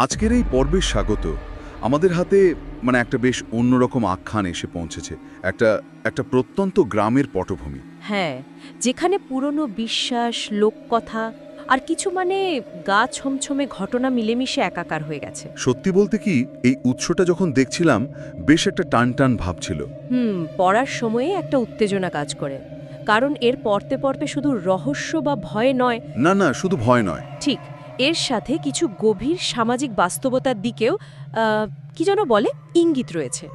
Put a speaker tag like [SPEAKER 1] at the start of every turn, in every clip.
[SPEAKER 1] আজকের এই পর্বে স্বাগত। আমাদের হাতে একটা বেশ অন্যরকম আখ্যান এসে পৌঁছেছে, একটা একটা প্রত্যন্ত গ্রামের পটভূমি।
[SPEAKER 2] হ্যাঁ, যেখানে পুরনো বিশ্বাস, লোককথা আর কিছু গা ছমছমে ঘটনা মিলেমিশে একাকার হয়ে গেছে।
[SPEAKER 1] সত্যি বলতে কি, এই উৎসটা যখন দেখছিলাম বেশ একটা টান ভাব ছিল।
[SPEAKER 2] পড়ার সময়ে একটা উত্তেজনা কাজ করে, কারণ এর পড়তে পড়তে শুধু রহস্য বা ভয় নয়।
[SPEAKER 1] না, শুধু ভয় নয়,
[SPEAKER 2] ঠিক, এর সাথে কিছু গভীর সামাজিক বাস্তবতার দিকেও কি যেন বলে ইঙ্গিত রয়েছে।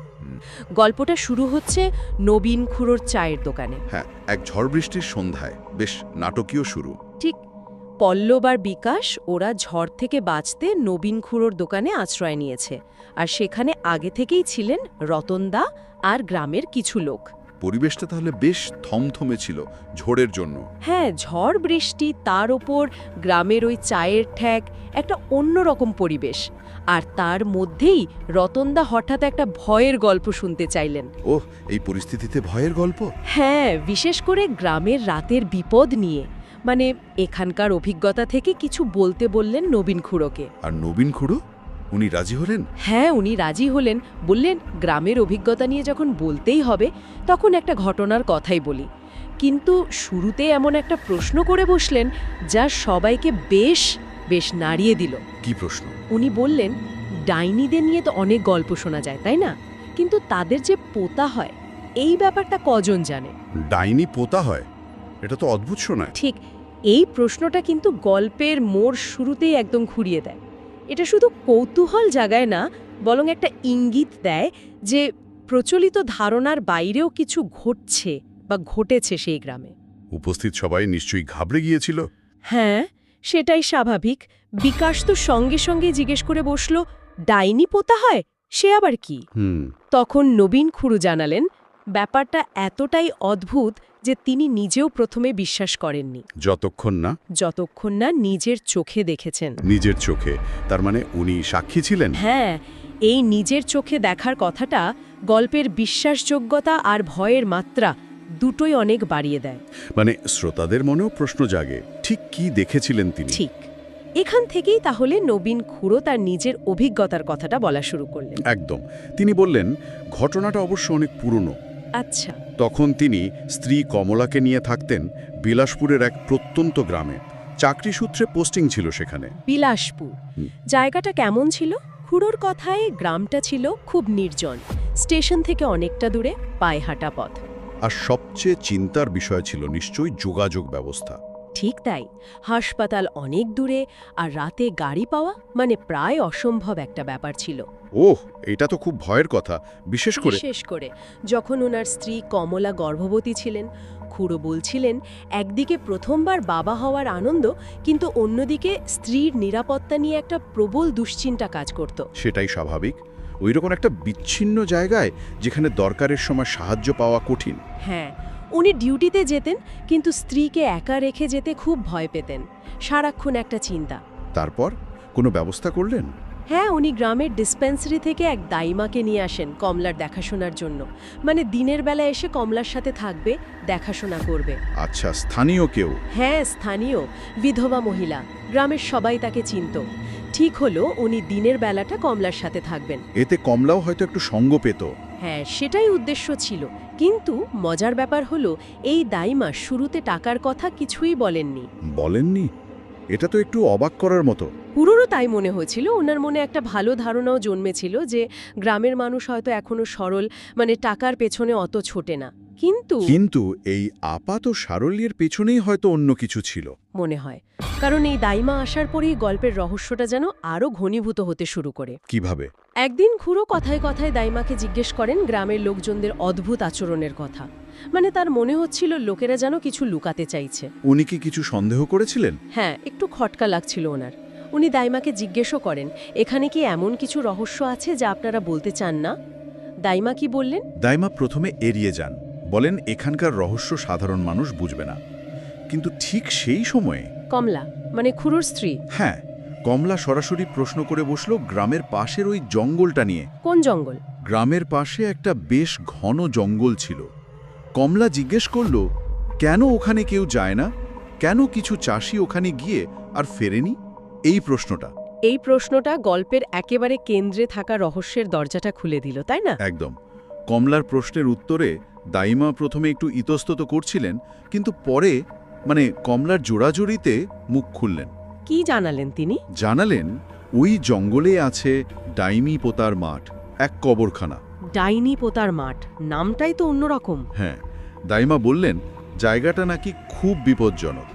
[SPEAKER 2] গল্পটা শুরু হচ্ছে নবীন খুড়োর চায়ের দোকানে।
[SPEAKER 1] হ্যাঁ, এক ঝড় বৃষ্টির সন্ধ্যায়, বেশ নাটকীয় শুরু।
[SPEAKER 2] ঠিক, পল্লব আর বিকাশ ওরা ঝড় থেকে বাঁচতে নবীন খুড়োর দোকানে আশ্রয় নিয়েছে, আর সেখানে আগে থেকেই ছিলেন রতনদা আর গ্রামের কিছু লোক।
[SPEAKER 1] পরিবেশটা তাহলে বেশ থমথমে ছিল ঝড়ের জন্য।
[SPEAKER 2] হ্যাঁ, ঝড় বৃষ্টি, তার ওপর গ্রামের ওই চায়ের ঠ্যাক, একটা অন্যরকম পরিবেশ। আর তার মধ্যেই রতনদা হঠাৎ একটা ভয়ের গল্প শুনতে চাইলেন।
[SPEAKER 1] ওহ, এই পরিস্থিতিতে ভয়ের গল্প?
[SPEAKER 2] হ্যাঁ, বিশেষ করে গ্রামের রাতের বিপদ নিয়ে। এখানকার অভিজ্ঞতা থেকে কিছু বলতে বললেন নবীন খুড়োকে।
[SPEAKER 1] আর নবীন খুড়ো উনি রাজি হলেন?
[SPEAKER 2] হ্যাঁ, উনি রাজি হলেন। বললেন, গ্রামের অভিজ্ঞতা নিয়ে যখন বলতেই হবে, তখন একটা ঘটনার কথাই বলি। কিন্তু শুরুতে এমন একটা প্রশ্ন করে বসলেন যা সবাইকে বেশ বেশ নাড়িয়ে দিল।
[SPEAKER 1] কি প্রশ্ন?
[SPEAKER 2] উনি বললেন, ডাইনিদের নিয়ে তো অনেক গল্প শোনা যায়, তাই না? কিন্তু তাদের যে পোতা হয়, এই ব্যাপারটা কজন জানে?
[SPEAKER 1] ডাইনি পোতা হয়? এটা তো অদ্ভুত শোনায়।
[SPEAKER 2] ঠিক, এই প্রশ্নটা কিন্তু গল্পের মোড় শুরুতেই একদম ঘুরিয়ে দেয়। এটা শুধু কৌতূহল জাগায় না, বরং একটা ইঙ্গিত দেয় যে প্রচলিত ধারণার বাইরেও কিছু ঘটছে বা ঘটেছে সেই গ্রামে।
[SPEAKER 1] উপস্থিত সবাই নিশ্চয়ই ঘাবড়ে গিয়েছিল।
[SPEAKER 2] হ্যাঁ, সেটাই স্বাভাবিক। বিকাশ তো সঙ্গে সঙ্গে জিজ্ঞেস করে বসল, ডাইনি পোতা হয়, সে আবার কি? তখন নবীন খুড়ো জানালেন, ব্যাপারটা এতটাই অদ্ভুত যে তিনি নিজেও প্রথমে বিশ্বাস করেননি, যতক্ষণ না নিজের চোখে দেখেছেন।
[SPEAKER 1] নিজের চোখে? তার মানে উনি সাক্ষী ছিলেন?
[SPEAKER 2] হ্যাঁ, এই নিজের চোখে দেখার কথাটা গল্পের বিশ্বাসযোগ্যতা আর ভয়ের মাত্রা দুটোই অনেক বাড়িয়ে দেয়।
[SPEAKER 1] শ্রোতাদের মনেও প্রশ্ন জাগে, ঠিক কি দেখেছিলেন তিনি?
[SPEAKER 2] ঠিক, এখান থেকেই তাহলে নবীন খুড়ো তার নিজের অভিজ্ঞতার কথাটা বলা শুরু করলেন।
[SPEAKER 1] একদম। তিনি বললেন, ঘটনাটা অবশ্য অনেক পুরনো।
[SPEAKER 2] আচ্ছা।
[SPEAKER 1] তখন তিনি স্ত্রী কমলাকে নিয়ে থাকতেন বিলাসপুরের এক প্রত্যন্ত গ্রামে। চাকরি সূত্রে পোস্টিং ছিল সেখানে।
[SPEAKER 2] বিলাসপুর জায়গাটা কেমন ছিল? খুড়োর কথায় গ্রামটা ছিল খুব নির্জন, স্টেশন থেকে অনেকটা দূরে, পায়ে হাঁটা পথ।
[SPEAKER 1] আর সবচেয়ে চিন্তার বিষয় ছিল নিশ্চয়ই যোগাযোগ ব্যবস্থা।
[SPEAKER 2] ঠিক তাই, হাসপাতাল অনেক দূরে, আর রাতে গাড়ি পাওয়া প্রায় অসম্ভব একটা ব্যাপার ছিল।
[SPEAKER 1] ওহ, এটা তো খুব ভয়ের কথা, বিশেষ করে
[SPEAKER 2] যখন ওনার স্ত্রী কমলা গর্ভবতী ছিলেন। খুড়ো বলছিলেন, একদিকে প্রথমবার বাবা হওয়ার আনন্দ, কিন্তু অন্যদিকে স্ত্রীর নিরাপত্তা নিয়ে একটা প্রবল দুশ্চিন্তা কাজ করত।
[SPEAKER 1] সেটাই স্বাভাবিক, ওইরকম একটা বিচ্ছিন্ন জায়গায় যেখানে দরকারের সময় সাহায্য পাওয়া কঠিন।
[SPEAKER 2] হ্যাঁ, উনি ডিউটিতে যেতেন, কিন্তু স্ত্রীকে একা রেখে যেতে খুব ভয় পেতেন। সারাক্ষণ একটা চিন্তা।
[SPEAKER 1] তারপর কোনো ব্যবস্থা করলেন?
[SPEAKER 2] হ্যাঁ, উনি গ্রামের ডিসপেন্সারি থেকে এক দাইমাকে নিয়ে আসেন কমলার দেখাশোনার জন্য। দিনের বেলা এসে কমলার সাথে থাকবে, দেখাশোনা করবে।
[SPEAKER 1] আচ্ছা, স্থানীয় কেউ?
[SPEAKER 2] হ্যাঁ, স্থানীয়, বিধবা মহিলা। গ্রামের সবাই তাকে চিনত। ঠিক হলো, উনি দিনের বেলাটা কমলার সাথে থাকবেন।
[SPEAKER 1] এতে কমলাও হয়তো একটু সঙ্গ পেত।
[SPEAKER 2] হ্যাঁ, সেটাই উদ্দেশ্য ছিল। কিন্তু মজার ব্যাপার হলো, এই দাইমা শুরুতে টাকার কথা কিছুই বলেননি।
[SPEAKER 1] এটা তো একটু অবাক করার মতো।
[SPEAKER 2] পুরোরও তাই মনে হয়েছিল। ওনার মনে একটা ভালো ধারণাও জন্মেছিল যে গ্রামের মানুষ হয়তো এখনো সরল, টাকার পেছনে অত ছোটে না।
[SPEAKER 1] কিন্তু এই আপাত সারল্যের পেছনেই হয়তো অন্য কিছু ছিল
[SPEAKER 2] মনে হয়, কারণ এই দাইমা আসার পরেই গল্পের রহস্যটা যেন আরও ঘনীভূত হতে শুরু করে।
[SPEAKER 1] কিভাবে?
[SPEAKER 2] একদিন খুড়ো কথায় কথায় দাইমাকে জিজ্ঞেস করেন গ্রামের লোকজনদের অদ্ভুত আচরণের কথা। তার মনে হচ্ছিল লোকেরা যেন কিছু লুকাতে চাইছে।
[SPEAKER 1] উনি কি কিছু সন্দেহ করেছিলেন?
[SPEAKER 2] হ্যাঁ, একটু খটকা লাগছিল ওনার। উনি দাইমাকে জিজ্ঞেসও করেন, এখানে কি এমন কিছু রহস্য আছে যা আপনারা বলতে চান না? দাইমা কি বললেন?
[SPEAKER 1] দাইমা প্রথমে এড়িয়ে যান, বলেন এখানকার রহস্য সাধারণ মানুষ বুঝবে না। কিন্তু ঠিক সেই সময়ে
[SPEAKER 2] কমলা, খুড়োর স্ত্রী।
[SPEAKER 1] হ্যাঁ, কমলা সরাসরি প্রশ্ন করে বসল গ্রামের পাশের ওই জঙ্গলটা নিয়ে।
[SPEAKER 2] কোন জঙ্গল?
[SPEAKER 1] গ্রামের পাশে একটা বেশ ঘন জঙ্গল ছিল। কমলা জিজ্ঞেস করল, কেন ওখানে কেউ যায় না, কেন কিছু চাষি ওখানে গিয়ে আর ফেরেনি? এই প্রশ্নটা।
[SPEAKER 2] এই প্রশ্নটা গল্পের একেবারে কেন্দ্রে থাকা রহস্যের দরজাটা খুলে দিল, তাই না?
[SPEAKER 1] একদম। কমলার প্রশ্নের উত্তরে দাইমা প্রথমে একটু ইতস্তত করছিলেন, কিন্তু পরে কমলার জোড়াজুড়িতে মুখ খুললেন।
[SPEAKER 2] কি জানালেন তিনি?
[SPEAKER 1] জানালেন ওই জঙ্গলে আছে ডাইনি পোতার মাঠ, এক কবরখানা।
[SPEAKER 2] ডাইনি পোতার মাঠ, নামটাই তো অন্যরকম।
[SPEAKER 1] হ্যাঁ, দাইমা বললেন জায়গাটা নাকি খুব বিপজ্জনক।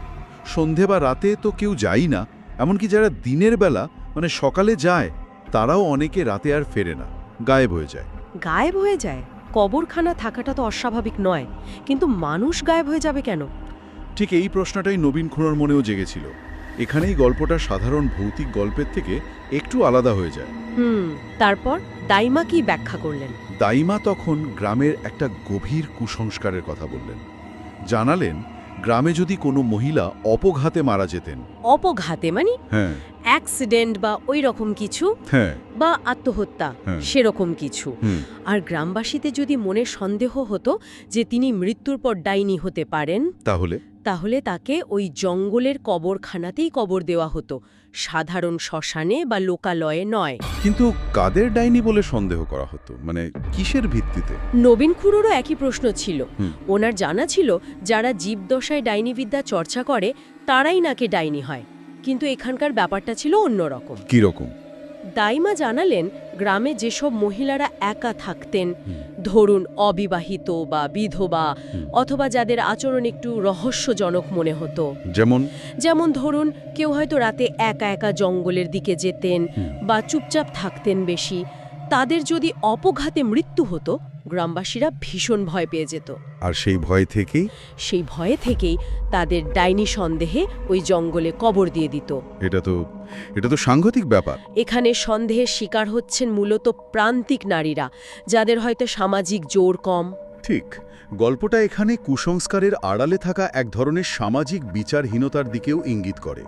[SPEAKER 1] সন্ধে বা রাতে তো কেউ যায় না, এমনকি যারা দিনের বেলা সকালে যায় তারাও অনেকে রাতে আর ফেরে না, গায়েব হয়ে যায়।
[SPEAKER 2] গায়েব হয়ে যায়? কবরখানা থাকাটা তো অস্বাভাবিক নয়, কিন্তু মানুষ গায়েব হয়ে যাবে কেন?
[SPEAKER 1] ঠিক এই প্রশ্নটাই নবীন খুড়োর মনেও জেগেছিল। এখানেই গল্পটা সাধারণ ভৌতিক গল্পের থেকে একটু আলাদা হয়ে যায়।
[SPEAKER 2] তারপর দাইমা কি ব্যাখ্যা করলেন?
[SPEAKER 1] দাইমা তখন গ্রামের একটা গভীর কুসংস্কারের কথা বললেন। জানালেন গ্রামে যদি কোনো মহিলা অপঘাতে মারা যেতেন।
[SPEAKER 2] অপঘাতে মানে?
[SPEAKER 1] হ্যাঁ,
[SPEAKER 2] অ্যাক্সিডেন্ট বা ওই রকম কিছু,
[SPEAKER 1] হ্যাঁ,
[SPEAKER 2] বা আত্মহত্যা,
[SPEAKER 1] হ্যাঁ,
[SPEAKER 2] সেরকম কিছু। আর গ্রামবাসীতে যদি মনে সন্দেহ হতো যে তিনি মৃত্যুর পর ডাইনি হতে পারেন, তাহলে তাকে ওই জঙ্গলের কবরখানাতেই কবর দেওয়া হতো, সাধারণ শ্মশানে বা লোকালয়ে নয়।
[SPEAKER 1] কিন্তু কাদের ডাইনি বলে সন্দেহ করা হতো, কিসের ভিত্তিতে?
[SPEAKER 2] নবীন খুড়োরও একই প্রশ্ন ছিল। ওনার জানা ছিল যারা জীবদশায় ডাইনিবিদ্যা চর্চা করে তারাই নাকি ডাইনি হয়, কিন্তু এখানকার ব্যাপারটা ছিল অন্যরকম।
[SPEAKER 1] কিরকম?
[SPEAKER 2] দাইমা জানালেন গ্রামে যেসব মহিলারা একা থাকতেন, ধরুন অবিবাহিত বা বিধবা, অথবা যাদের আচরণ একটু রহস্যজনক মনে হতো, যেমন ধরুন কেউ হয়তো রাতে একা একা জঙ্গলের দিকে যেতেন বা চুপচাপ থাকতেন বেশি, তাদের যদি অপঘাতে মৃত্যু হতো গ্রামবাসীরা ভীষণ ভয় পেয়ে যেত।
[SPEAKER 1] আর সেই ভয়ে থেকেই
[SPEAKER 2] তাদের ডাইনি সন্দেহে ওই জঙ্গলে কবর দিয়ে দিত।
[SPEAKER 1] এটা তো সাংঘাতিক ব্যাপার।
[SPEAKER 2] এখানে সন্দেহের শিকার হচ্ছেন মূলত প্রান্তিক নারীরা, যাদের হয়তো সামাজিক জোর কম।
[SPEAKER 1] ঠিক, গল্পটা এখানে কুসংস্কারের আড়ালে থাকা এক ধরনের সামাজিক বিচারহীনতার দিকেও ইঙ্গিত করে।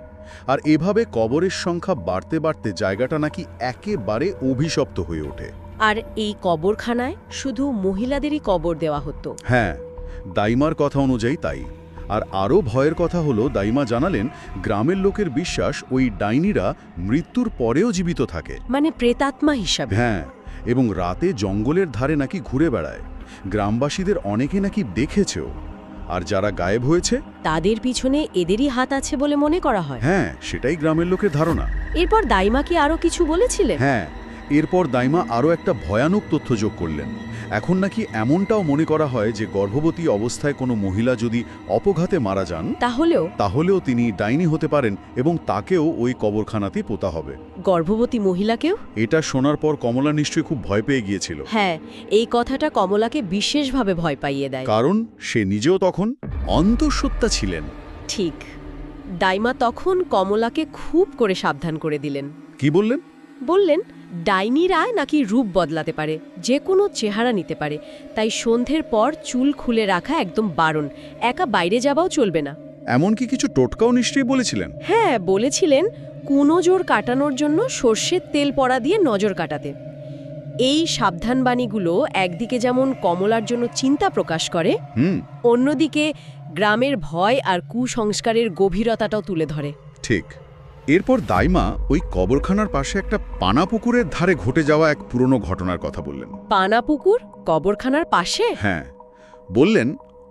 [SPEAKER 1] আর এভাবে কবরের সংখ্যা বাড়তে বাড়তে জায়গাটা নাকি একেবারে অভিশপ্ত হয়ে ওঠে।
[SPEAKER 2] আর এই কবরখানায় শুধু মহিলাদেরই কবর দেওয়া হতো।
[SPEAKER 1] হ্যাঁ, দাইমার কথা অনুযায়ী তাই। আর আরও ভয়ের কথা হলো, দাইমা জানালেন গ্রামের লোকের বিশ্বাস ওই ডাইনিরা মৃত্যুর পরেও জীবিত থাকে,
[SPEAKER 2] প্রেতাত্মা হিসাবে।
[SPEAKER 1] হ্যাঁ, এবং রাতে জঙ্গলের ধারে নাকি ঘুরে বেড়ায়। গ্রামবাসীদের অনেকে নাকি দেখেছেও। আর যারা গায়েব হয়েছে
[SPEAKER 2] তাদের পিছনে এদেরই হাত আছে বলে মনে করা হয়।
[SPEAKER 1] হ্যাঁ, সেটাই গ্রামের লোকের ধারণা।
[SPEAKER 2] এরপর দাইমা কি আরও কিছু বলেছিলেন?
[SPEAKER 1] হ্যাঁ, এরপর দাইমা আরও একটা ভয়ানক তথ্য যোগ করলেন। এখন নাকি এমনটাও মনে করা হয় যে গর্ভবতী অবস্থায় কোনো মহিলা যদি অপঘাতে মারা যান তাহলেও তিনি ডাইনি হতে পারেন এবং তাকেও ওই কবরখানাতেই পোতা হবে।
[SPEAKER 2] গর্ভবতী মহিলাকেও?
[SPEAKER 1] এটা শোনার পর কমলা নিশ্চয়ই খুব ভয় পেয়ে গিয়েছিল।
[SPEAKER 2] হ্যাঁ, এই কথাটা কমলাকে বিশেষভাবে ভয় পাইয়ে দেয়,
[SPEAKER 1] কারণ সে নিজেও তখন অন্তঃসত্ত্বা ছিলেন।
[SPEAKER 2] ঠিক। দাইমা তখন কমলাকে খুব করে সাবধান করে দিলেন।
[SPEAKER 1] কি বললেন?
[SPEAKER 2] বললেন ডাইনিরা নাকি রূপ বদলাতে পারে, যে কোনো চেহারা নিতে পারে, তাই সন্ধ্যের পর চুল খুলে রাখা একদম বারণ, একা বাইরে যাওয়াও চলবে না।
[SPEAKER 1] এমনকি কিছু টোটকাও নিশ্চয়ই বলেছিলেন।
[SPEAKER 2] হ্যাঁ, বলেছিলেন কুনজর কাটানোর জন্য সর্ষের তেল পড়া দিয়ে নজর কাটাতে। এই সাবধানবাণীগুলো একদিকে যেমন কমলার জন্য চিন্তা প্রকাশ করে, অন্যদিকে গ্রামের ভয় আর কুসংস্কারের গভীরতাটাও তুলে ধরে।
[SPEAKER 1] ঠিক। এরপর দাইমা ওই কবরখানার পাশে একটা পানাপুকুরের ধারে ঘটে যাওয়া এক পুরনো ঘটনার কথা বললেন।
[SPEAKER 2] পানাপুকুর কবরখানার পাশে?
[SPEAKER 1] হ্যাঁ, বললেন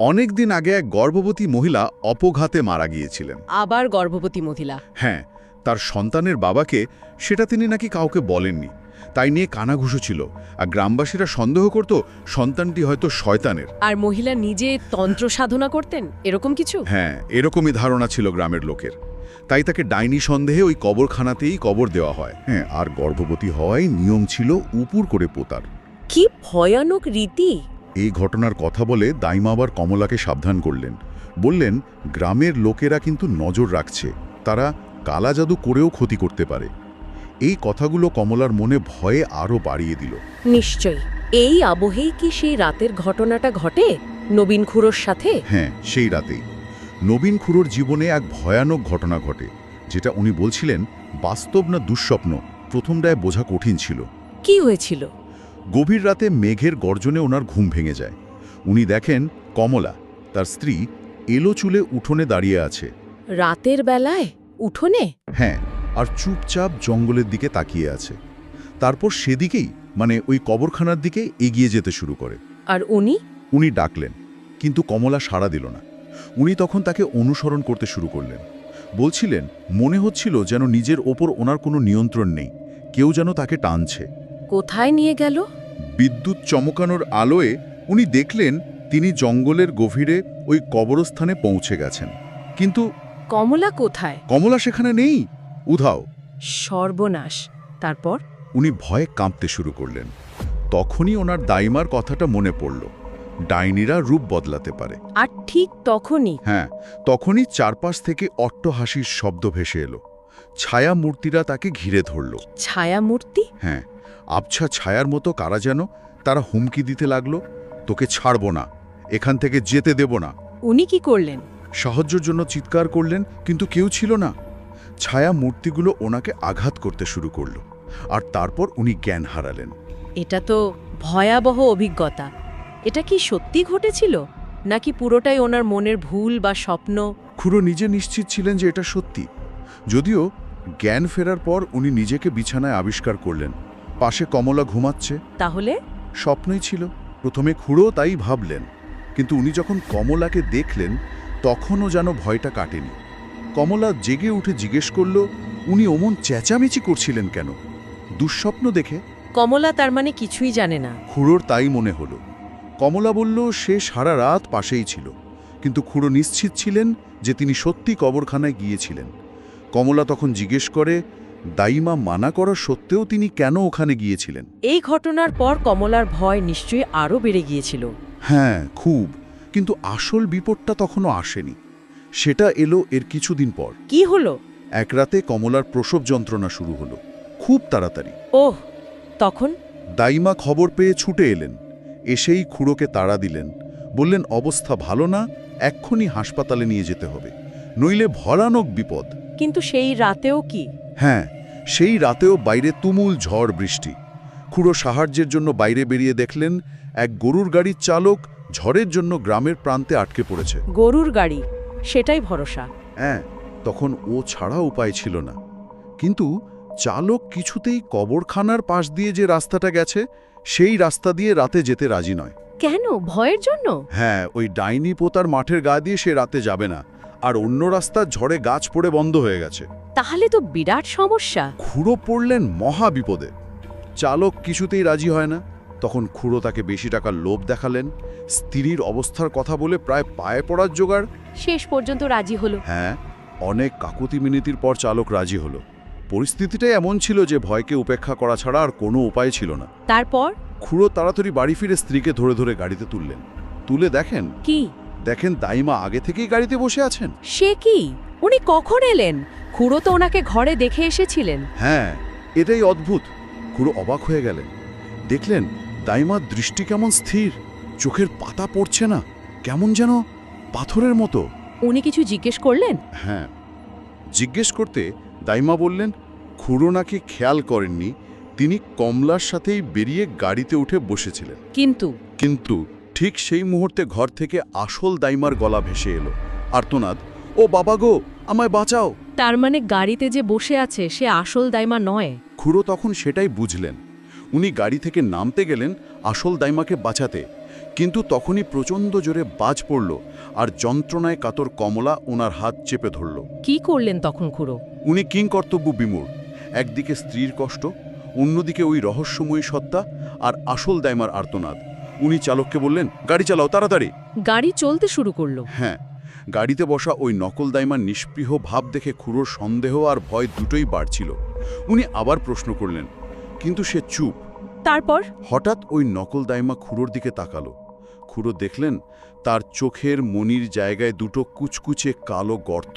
[SPEAKER 1] অনেক দিন আগে এক গর্ভবতী মহিলা অপঘাতে মারা গিয়েছিলেন।
[SPEAKER 2] আবার গর্ভবতী মহিলা?
[SPEAKER 1] হ্যাঁ, তার সন্তানের বাবাকে সেটা তিনি নাকি কাউকে বলেননি, তাই নিয়ে কানাঘুষো ছিল। আর গ্রামবাসীরা সন্দেহ করত সন্তানটি হয়তো শয়তানের।
[SPEAKER 2] আর মহিলা নিজে তন্ত্র সাধনা করতেন, এরকম কিছু?
[SPEAKER 1] হ্যাঁ, এরকমই ধারণা ছিল গ্রামের লোকের। তাই তাকে ডাইনি সন্দেহে ওই কবরখানাতেই কবর দেওয়া হয়। হ্যাঁ, আর গর্ভবতী হওয়ায় নিয়ম ছিল উপুর করে পোতার।
[SPEAKER 2] কি ভয়ানক রীতি!
[SPEAKER 1] এই ঘটনার কথা বলে দাইমা আবার কমলাকে সাবধান করলেন। বললেন গ্রামের লোকেরা কিন্তু নজর রাখছে, তারা কালা জাদু করেও ক্ষতি করতে পারে। এই কথাগুলো কমলার মনে ভয়ে আরও বাড়িয়ে দিল।
[SPEAKER 2] নিশ্চয়ই এই আবহেই কি সেই রাতের ঘটনাটা ঘটে নবীন খুড়োর সাথে?
[SPEAKER 1] হ্যাঁ, সেই রাতেই নবীন খুড়োর জীবনে এক ভয়ানক ঘটনা ঘটে, যেটা উনি বলছিলেন বাস্তব না দুঃস্বপ্ন প্রথমটায় বোঝা কঠিন ছিল।
[SPEAKER 2] কি হয়েছিল?
[SPEAKER 1] গভীর রাতে মেঘের গর্জনে ওনার ঘুম ভেঙে যায়। উনি দেখেন কমলা, তার স্ত্রী, এলো চুলে উঠোনে দাঁড়িয়ে আছে।
[SPEAKER 2] রাতের বেলায় উঠোনে?
[SPEAKER 1] হ্যাঁ, আর চুপচাপ জঙ্গলের দিকে তাকিয়ে আছে। তারপর সেদিকেই মানে ওই কবরখানার দিকে এগিয়ে যেতে শুরু করে।
[SPEAKER 2] আর উনি
[SPEAKER 1] ডাকলেন, কিন্তু কমলা সাড়া দিল না। উনি তখন তাকে অনুসরণ করতে শুরু করলেন। বলছিলেন, মনে হচ্ছিল যেন নিজের ওপর ওনার কোনো নিয়ন্ত্রণ নেই, কেউ যেন তাকে টানছে।
[SPEAKER 2] কোথায় নিয়ে গেল?
[SPEAKER 1] বিদ্যুৎ চমকানোর আলোয় উনি দেখলেন তিনি জঙ্গলের গভীরে ওই কবরস্থানে পৌঁছে গেছেন। কিন্তু
[SPEAKER 2] কমলা কোথায়?
[SPEAKER 1] কমলা সেখানে নেই, উধাও।
[SPEAKER 2] সর্বনাশ! তারপর?
[SPEAKER 1] উনি ভয়ে কাঁপতে শুরু করলেন। তখনই ওনার দাইমার কথাটা মনে পড়ল, ডাইনিরা রূপ বদলাতে পারে।
[SPEAKER 2] আর ঠিক তখনই?
[SPEAKER 1] হ্যাঁ, তখনই চারপাশ থেকে অট্টহাসির শব্দ ভেসে এলো। ছায়া মূর্তিরা তাকে ঘিরে ধরল।
[SPEAKER 2] ছায়া মূর্তি?
[SPEAKER 1] হ্যাঁ, আবছা ছায়ার মতো কারা যেন। তারা হুমকি দিতে লাগলো, তোকে ছাড়ব না, এখান থেকে যেতে দেব না।
[SPEAKER 2] উনি কি করলেন?
[SPEAKER 1] সাহায্যের জন্য চিৎকার করলেন, কিন্তু কেউ ছিল না। ছায়া মূর্তিগুলো ওনাকে আঘাত করতে শুরু করল, আর তারপর উনি জ্ঞান হারালেন।
[SPEAKER 2] এটা তো ভয়াবহ অভিজ্ঞতা। এটা কি সত্যি ঘটেছিল, নাকি পুরোটাই ওনার মনের ভুল বা স্বপ্ন?
[SPEAKER 1] খুড়ো নিজে নিশ্চিত ছিলেন যে এটা সত্যি। যদিও জ্ঞান ফেরার পর উনি নিজেকে বিছানায় আবিষ্কার করলেন, পাশে কমলা ঘুমাচ্ছে।
[SPEAKER 2] তাহলে
[SPEAKER 1] স্বপ্নই ছিল। প্রথমে খুড়ো তাই ভাবলেন, কিন্তু উনি যখন কমলাকে দেখলেন তখনও যেন ভয়টা কাটেনি। কমলা জেগে উঠে জিজ্ঞেস করল, উনি অমন চেঁচামেচি করছিলেন কেন? দুঃস্বপ্ন দেখে?
[SPEAKER 2] কমলা তার মানে কিছুই জানে না।
[SPEAKER 1] খুড়োর তাই মনে হলো। কমলা বলল সে সারা রাত পাশেই ছিল, কিন্তু খুড়ো নিশ্চিত ছিলেন যে তিনি সত্যি কবরখানায় গিয়েছিলেন। কমলা তখন জিজ্ঞেস করে, দাইমা মানা করা সত্ত্বেও তিনি কেন ওখানে গিয়েছিলেন?
[SPEAKER 2] এই ঘটনার পর কমলার ভয় নিশ্চয়ই আরও বেড়ে গিয়েছিল।
[SPEAKER 1] হ্যাঁ, খুব। কিন্তু আসল বিপদটা তখনও আসেনি। সেটা এলো এর কিছুদিন পর।
[SPEAKER 2] কি হলো?
[SPEAKER 1] এক রাতে কমলার প্রসব যন্ত্রণা শুরু হলো, খুব তাড়াতাড়ি।
[SPEAKER 2] ওহ, তখন?
[SPEAKER 1] দাইমা খবর পেয়ে ছুটে এলেন। এসেই খুড়োকে তাড়া দিলেন, বললেন অবস্থা ভালো না, এক্ষুনি হাসপাতালে নিয়ে যেতে হবে, নইলে ভয়ানক বিপদ।
[SPEAKER 2] কিন্তু সেই রাতেও কি?
[SPEAKER 1] হ্যাঁ, সেই রাতেও বাইরে তুমুল ঝড় বৃষ্টি। খুড়ো সাহায্যের জন্য বাইরে বেরিয়ে দেখলেন এক গরুর গাড়ির চালক ঝড়ের জন্য গ্রামের প্রান্তে আটকে পড়েছে।
[SPEAKER 2] গরুর গাড়ি, সেটাই ভরসা।
[SPEAKER 1] হ্যাঁ, তখন ও ছাড়া উপায় ছিল না। কিন্তু চালক কিছুতেই কবরখানার পাশ দিয়ে যে রাস্তাটা গেছে সেই রাস্তা দিয়ে রাতে যেতে রাজি নয়।
[SPEAKER 2] কেন? ভয়ের জন্য?
[SPEAKER 1] হ্যাঁ, ওই ডাইনি পোতার মাঠের গা দিয়ে সে রাতে যাবে না, আর অন্য রাস্তার ঝড়ে গাছ পড়ে বন্ধ হয়ে গেছে।
[SPEAKER 2] তাহলে তো বিরাট সমস্যা।
[SPEAKER 1] খুড়ো পড়লেন মহা বিপদে। চালক কিছুতেই রাজি হয় না। তখন খুড়ো তাকে বেশি টাকার লোভ দেখালেন, স্ত্রীর অবস্থার কথা বলে প্রায় পায়ে পড়ার জোগাড়।
[SPEAKER 2] শেষ পর্যন্ত রাজি হলো?
[SPEAKER 1] হ্যাঁ, অনেক কাকুতি মিনতির পর চালক রাজি হলো। পরিস্থিতিটাই এমন ছিল যে ভয়কে উপেক্ষা করা ছাড়া আর কোনো উপায় ছিল না।
[SPEAKER 2] তারপর?
[SPEAKER 1] খুড়ো তাড়াতাড়ি বাড়ি ফিরে স্ত্রীকে ধরে ধরে গাড়িতে তুললেন। তুলে দেখেন
[SPEAKER 2] কি?
[SPEAKER 1] দেখেন দাইমা আগে থেকেই গাড়িতে বসে আছেন।
[SPEAKER 2] সে কি? উনি কখন এলেন? খুড়ো তো ওনাকে ঘরে দেখে এসেছিলেন।
[SPEAKER 1] হ্যাঁ, এটাই অদ্ভুত। খুড়ো অবাক হয়ে গেলেন। দেখলেন দাইমার দৃষ্টি কেমন স্থির, চোখের পাতা পড়ছে না, কেমন যেন পাথরের মতো।
[SPEAKER 2] উনি কিছু জিজ্ঞেস করলেন?
[SPEAKER 1] হ্যাঁ, জিজ্ঞেস করতে দাইমা বললেন খুড়ো নাকি খেয়াল করেননি তিনি কমলার সাথেই বেরিয়ে গাড়িতে উঠে বসেছিলেন। কিন্তু ঠিক সেই মুহূর্তে ঘর থেকে আসল দাইমার গলা ভেসে এলো, আর্তনাদ, ও বাবা গো, আমায় বাঁচাও।
[SPEAKER 2] তার মানে গাড়িতে যে বসে আছে সে আসল দাইমা নয়?
[SPEAKER 1] খুড়ো তখন সেটাই বুঝলেন। উনি গাড়ি থেকে নামতে গেলেন আসল দাইমাকে বাঁচাতে, কিন্তু তখনই প্রচণ্ড জোরে বাজ পড়ল, আর যন্ত্রণায় কাতর কমলা ওনার হাত চেপে ধরল।
[SPEAKER 2] কি করলেন তখন খুড়ো?
[SPEAKER 1] উনি কিংকর্তব্য বিমূঢ়। একদিকে স্ত্রীর কষ্ট, অন্যদিকে ওই রহস্যময়ী সত্তা, আর আসল দাইমার আর্তনাদ। উনি চালককে বললেন, গাড়ি চালাও তাড়াতাড়ি।
[SPEAKER 2] গাড়ি চলতে শুরু করলো।
[SPEAKER 1] হ্যাঁ, গাড়িতে বসা ওই নকল দাইমার নিষ্পৃহ ভাব দেখে খুড়োর সন্দেহ আর ভয় দুটোই বাড়ছিল। উনি আবার প্রশ্ন করলেন, কিন্তু সে চুপ।
[SPEAKER 2] তারপর?
[SPEAKER 1] হঠাৎ ওই নকল দাইমা খুড়োর দিকে তাকালো। খুড়ো দেখলেন তার চোখের মনির জায়গায় দুটো কুচকুচে কালো গর্ত,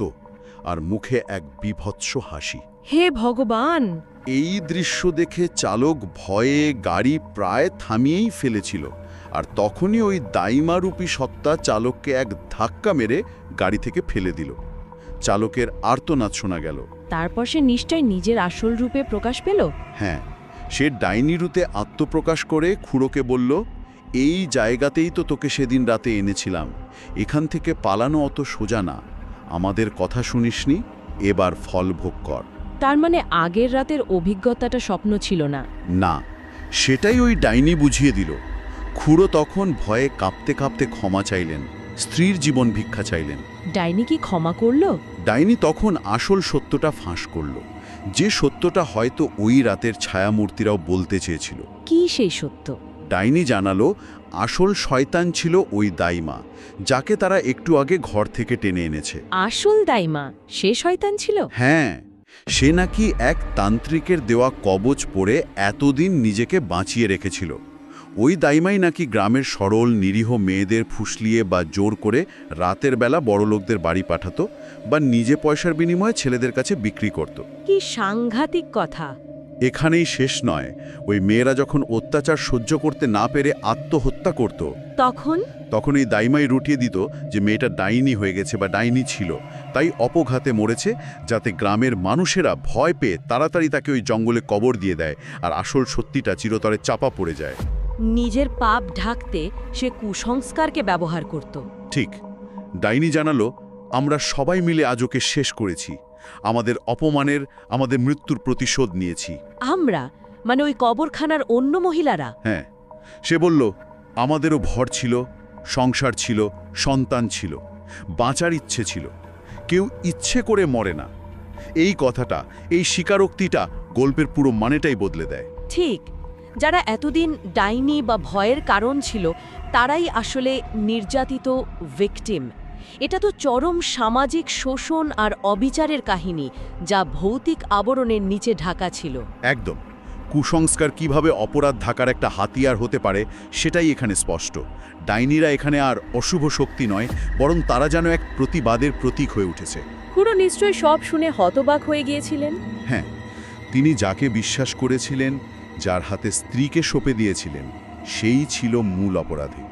[SPEAKER 1] আর মুখে এক বীভৎস হাসি।
[SPEAKER 2] হে ভগবান!
[SPEAKER 1] এই দৃশ্য দেখে চালক ভয়ে গাড়ি প্রায় থামিয়েই ফেলেছিল, আর তখনই ওই দাইমারূপী সত্তা চালককে এক ধাক্কা মেরে গাড়ি থেকে ফেলে দিল। চালকের আর্তনাদ শোনা গেল।
[SPEAKER 2] তারপর সে নিশ্চয় নিজের আসল রূপে প্রকাশ পেল।
[SPEAKER 1] হ্যাঁ, সে ডাইনি রূপে আত্মপ্রকাশ করে খুড়োকে বলল, এই জায়গাতেই তো তোকে সেদিন রাতে এনেছিলাম, এখান থেকে পালানো অত সোজা না, আমাদের কথা শুনিসনি, এবার ফল ভোগ কর।
[SPEAKER 2] তার মানে আগের রাতের অভিজ্ঞতাটা স্বপ্ন ছিল না।
[SPEAKER 1] না, সেটাই ওই ডাইনি বুঝিয়ে দিল। খুড়ো তখন ভয়ে কাঁপতে কাঁপতে ক্ষমা চাইলেন, স্ত্রীর জীবন ভিক্ষা চাইলেন।
[SPEAKER 2] ডাইনি কি ক্ষমা করল?
[SPEAKER 1] ডাইনি তখন আসল সত্যটা ফাঁস করল, যে সত্যটা হয়তো ওই রাতের ছায়ামূর্তিরাও বলতে চেয়েছিল।
[SPEAKER 2] কি সেই সত্য?
[SPEAKER 1] ডাইনি জানালো আসল শয়তান ছিল ওই দাইমা, যাকে তারা একটু আগে ঘর থেকে টেনে এনেছে।
[SPEAKER 2] আসল দাইমা সে শয়তান ছিল?
[SPEAKER 1] হ্যাঁ, সে নাকি এক তান্ত্রিকের দেওয়া কবচ পরে এতদিন নিজেকে বাঁচিয়ে রেখেছিল। ওই দাইমাই নাকি গ্রামের সরল নিরীহ মেয়েদের ফুসলিয়ে বা জোর করে রাতের বেলা বড়লোকদের বাড়ি পাঠাতো, বা নিজে পয়সার বিনিময়ে ছেলেদের কাছে বিক্রি করত।
[SPEAKER 2] কি সাংঘাতিক কথা!
[SPEAKER 1] এখানেই শেষ নয়, ওই মেয়েরা যখন অত্যাচার সহ্য করতে না পেরে আত্মহত্যা করত, তখন এই দাইমাই রুটিয়ে দিত যে মেয়েটা ডাইনি হয়ে গেছে বা ডাইনি ছিল, তাই অপঘাতে মরেছে, যাতে গ্রামের মানুষেরা ভয় পেয়ে তাড়াতাড়ি তাকে ওই জঙ্গলে কবর দিয়ে দেয় আর আসল সত্যিটা চিরতরে চাপা পড়ে যায়।
[SPEAKER 2] নিজের পাপ ঢাকতে সে কুসংস্কারকে ব্যবহার করত।
[SPEAKER 1] ঠিক। ডাইনি জানালো, আমরা সবাই মিলে আজ ওকে শেষ করেছি। আমাদের অপমানের, আমাদের মৃত্যুর প্রতিশোধ নিয়েছি।
[SPEAKER 2] আমরা মানে ওই কবরখানার অন্য মহিলারা?
[SPEAKER 1] হ্যাঁ, সে বলল, আমাদেরও ভর ছিল, সংসার ছিল, সন্তান ছিল, বাঁচার ইচ্ছে ছিল। কেউ ইচ্ছে করে মরে না। এই কথাটা, এই স্বীকারোক্তিটা গল্পের পুরো মানেটাই বদলে দেয়।
[SPEAKER 2] ঠিক। যারা এতদিন ডাইনি বা ভয়ের কারণ ছিল, তারাই আসলে নির্যাতিত ভিকটিম। এটা তো চরম সামাজিক শোষণ আর অবিচারের কাহিনী, যা ভৌতিক আবরণের নিচে ঢাকা ছিল।
[SPEAKER 1] একদম। কুসংস্কার কিভাবে অপরাধ ঢাকার একটা হাতিয়ার হতে পারে, সেটাই এখানে স্পষ্ট। ডাইনিরা এখানে আর অশুভ শক্তি নয়, বরং তারা যেন এক প্রতিবাদের প্রতীক হয়ে উঠেছে।
[SPEAKER 2] খুড়ো নিশ্চয়ই সব শুনে হতবাক হয়ে গিয়েছিলেন।
[SPEAKER 1] হ্যাঁ, তিনি যাকে বিশ্বাস করেছিলেন, যার হাতে স্ত্রীকে সঁপে দিয়েছিলেন, সেই ছিল মূল অপরাধী।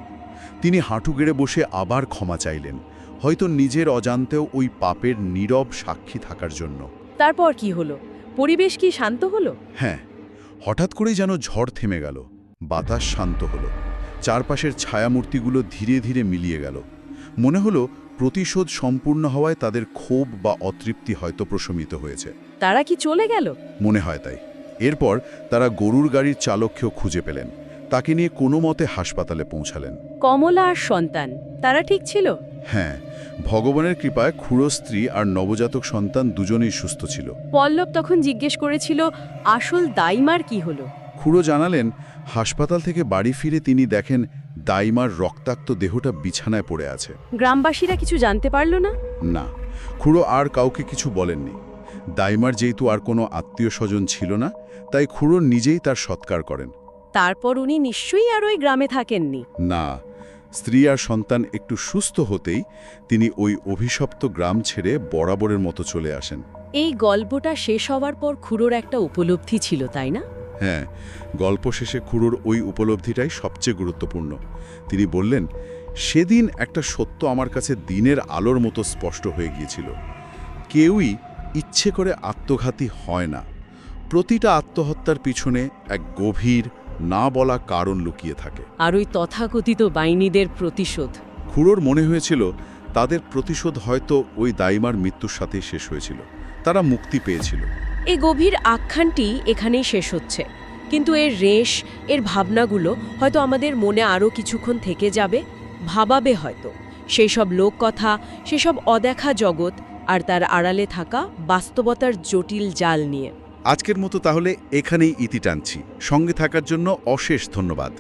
[SPEAKER 1] তিনি হাঁটু গেড়ে বসে আবার ক্ষমা চাইলেন, হয়তো নিজের অজান্তেও ওই পাপের নীরব সাক্ষী থাকার জন্য।
[SPEAKER 2] তারপর কি হলো? পরিবেশ কি শান্ত হলো?
[SPEAKER 1] হ্যাঁ, হঠাৎ করেই যেন ঝড় থেমে গেল, বাতাস শান্ত হলো, চারপাশের ছায়ামূর্তিগুলো ধীরে ধীরে মিলিয়ে গেল। মনে হলো প্রতিশোধ সম্পূর্ণ হওয়ায় তাদের ক্ষোভ বা অতৃপ্তি হয়তো প্রশমিত হয়েছে।
[SPEAKER 2] তারা কি চলে গেল?
[SPEAKER 1] মনে হয় তাই। এরপর তারা গরুর গাড়ির চালককেও খুঁজে পেলেন, তাকে নিয়ে কোনো মতে হাসপাতালে পৌঁছালেন।
[SPEAKER 2] কমলা আর সন্তান, তারা ঠিক ছিল?
[SPEAKER 1] হ্যাঁ, ভগবানের কৃপায় খুড়ো স্ত্রী আর নবজাতক সন্তান দুজনেই সুস্থ ছিল।
[SPEAKER 2] পল্লব তখন জিজ্ঞেস করেছিল, আসল দাইমার কি হলো?
[SPEAKER 1] খুড়ো জানালেন, হাসপাতাল থেকে বাড়ি ফিরে তিনি দেখেন দাইমার রক্তাক্ত দেহটা বিছানায় পড়ে আছে।
[SPEAKER 2] গ্রামবাসীরা কিছু জানতে পারল না?
[SPEAKER 1] না, খুড়ো আর কাউকে কিছু বলেননি। দাইমার যেহেতু আর কোনো আত্মীয় স্বজন ছিল না, তাই খুড়ো নিজেই তার সৎকার করেন।
[SPEAKER 2] তারপর উনি নিশ্চয়ই আর ওই গ্রামে থাকেননি?
[SPEAKER 1] না, স্ত্রী আর সন্তান একটু সুস্থ হতেই তিনি ওই অভিশপ্ত গ্রাম ছেড়ে বরাবরের মতো চলে আসেন।
[SPEAKER 2] এই গল্পটা শেষ হওয়ার পর খুড়োর একটা উপলব্ধি ছিল, তাই না?
[SPEAKER 1] হ্যাঁ, গল্প শেষে খুড়োর ওই উপলব্ধিটাই সবচেয়ে গুরুত্বপূর্ণ। তিনি বললেন, সেদিন একটা সত্য আমার কাছে দিনের আলোর মতো স্পষ্ট হয়ে গিয়েছিল। কেউই ইচ্ছে করে আত্মঘাতী হয় না। প্রতিটা আত্মহত্যার পিছনে এক গভীর না বলা কারণ লুকিয়ে থাকে।
[SPEAKER 2] আর ওই তথাকথিত বাইনীদের প্রতিশোধ।
[SPEAKER 1] খুড়োর মনে হয়েছিল তাদের প্রতিশোধ হয়তো ওই দাইমার মৃত্যুর সাথেই শেষ হয়েছিল। তারা মুক্তি পেয়েছিল।
[SPEAKER 2] এই গভীর আখ্যানটি এখানেই শেষ হচ্ছে, কিন্তু এর রেশ, এর ভাবনাগুলো হয়তো আমাদের মনে আরও কিছুক্ষণ থেকে যাবে, ভাবাবে হয়তো সেই সব লোককথা, সেসব অদেখা জগৎ আর তার আড়ালে থাকা বাস্তবতার জটিল জাল নিয়ে।
[SPEAKER 1] আজকের মতো তাহলে এখানেই ইতি টানছি। সঙ্গে থাকার জন্য অশেষ ধন্যবাদ।